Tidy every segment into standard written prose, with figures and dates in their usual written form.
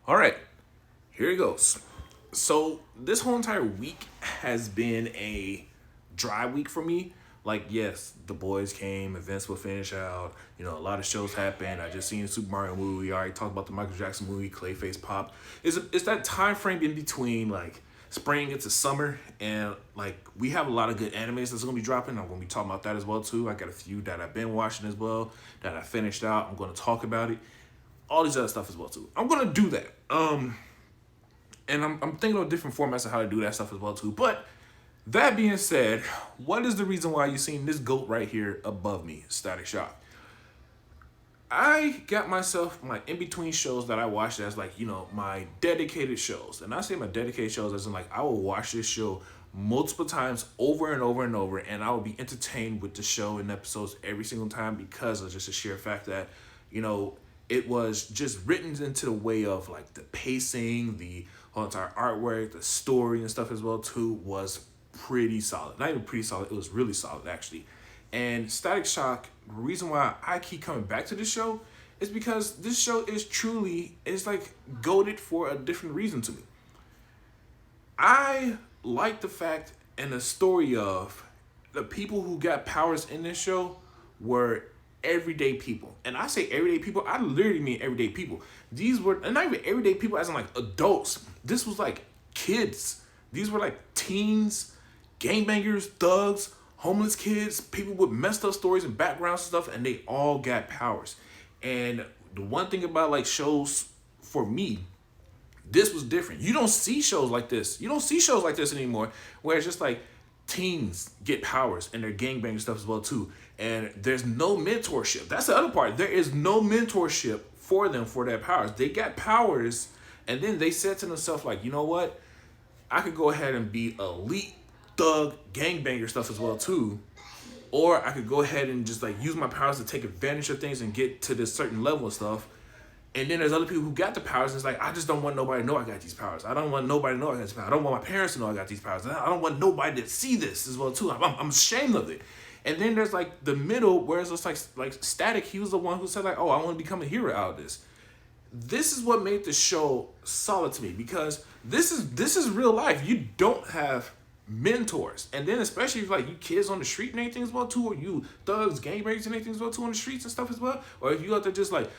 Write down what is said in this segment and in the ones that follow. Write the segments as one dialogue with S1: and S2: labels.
S1: All right, here it goes. So this whole entire week has been a dry week for me. Like, yes, the boys came, events will finish out. A lot of shows happened. I just seen the Super Mario movie. I already talked about the Michael Jackson movie. Clayface popped. It's that time frame in between like spring into summer, and like we have a lot of good animes that's gonna be dropping. I'm gonna be talking about that as well too. I got a few that I've been watching as well that I finished out. I'm gonna talk about it. All these other stuff as well too. I'm gonna do that. And I'm thinking of different formats of how to do that stuff as well too. But that being said, what is the reason why you seen this goat right here above me, Static Shock? I got myself my in between shows that I watched as like my dedicated shows, and I say my dedicated shows as in like I will watch this show multiple times over and over and over, and I will be entertained with the show and episodes every single time because of just the sheer fact that you know it was just written into the way of like the pacing, the whole entire artwork, the story and stuff as well too was pretty solid. Not even pretty solid, it was really solid actually. And Static Shock, the reason why I keep coming back to this show is because this show is truly is like goaded for a different reason to me. I like the fact and the story of the people who got powers in this show were everyday people. And I say everyday people, I literally mean everyday people. These were and not even everyday people as in like adults. This was like kids. These were like teens, gangbangers, thugs, homeless kids, people with messed up stories and backgrounds and stuff, and they all got powers. And the one thing about like shows for me, this was different. You don't see shows like this. You don't see shows like this anymore, where it's just like teens get powers and they're gangbanging stuff as well too. And there's no mentorship. That's the other part. There is no mentorship for them for their powers. They got powers, and then they said to themselves like, you know what? I could go ahead and be elite thug gangbanger stuff as well too, or I could go ahead and just like use my powers to take advantage of things and get to this certain level of stuff. And then there's other people who got the powers. And it's like I just don't want nobody to know I got these powers. I don't want nobody to know I got these powers. I don't want my parents to know I got these powers. I don't want nobody to see this as well too. I'm ashamed of it. And then there's like the middle where it's just like Static. He was the one who said like, oh, I want to become a hero out of this. This is what made the show solid to me because this is real life. You don't have mentors, and then especially if like you kids on the street and anything as well too, or you thugs, gangbangers and anything as well too on the streets and stuff as well, or if you out there just like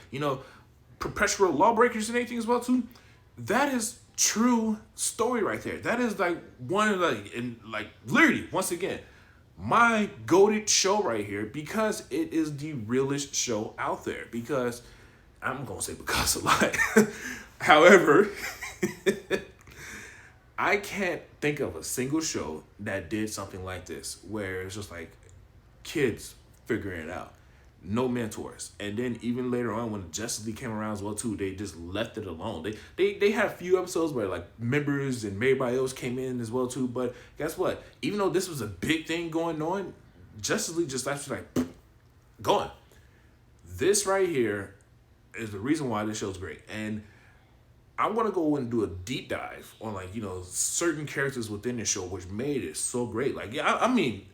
S1: perpetual lawbreakers and anything as well too. That is true story right there. That is like one of the and like literally once again my goated show right here because it is the realest show out there because I'm gonna say because a lot. However, I can't think of a single show that did something like this, where it's just like kids figuring it out, no mentors, and then even later on when Justice League came around as well too, they just left it alone. They had a few episodes where like members and everybody else came in as well too, but guess what? Even though this was a big thing going on, Justice League just left like going. This right here is the reason why this show's great. And I want to go and do a deep dive on like certain characters within the show, which made it so great. Like yeah, I mean,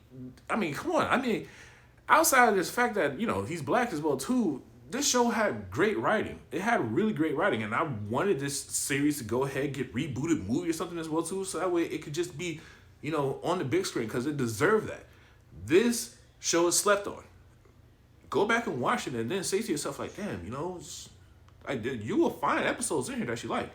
S1: come on. I mean, outside of this fact that he's black as well too, this show had great writing. It had really great writing, and I wanted this series to go ahead get rebooted movie or something as well too, so that way it could just be on the big screen because it deserved that. This show is slept on. Go back and watch it, and then say to yourself like, damn, you will find episodes in here that you like.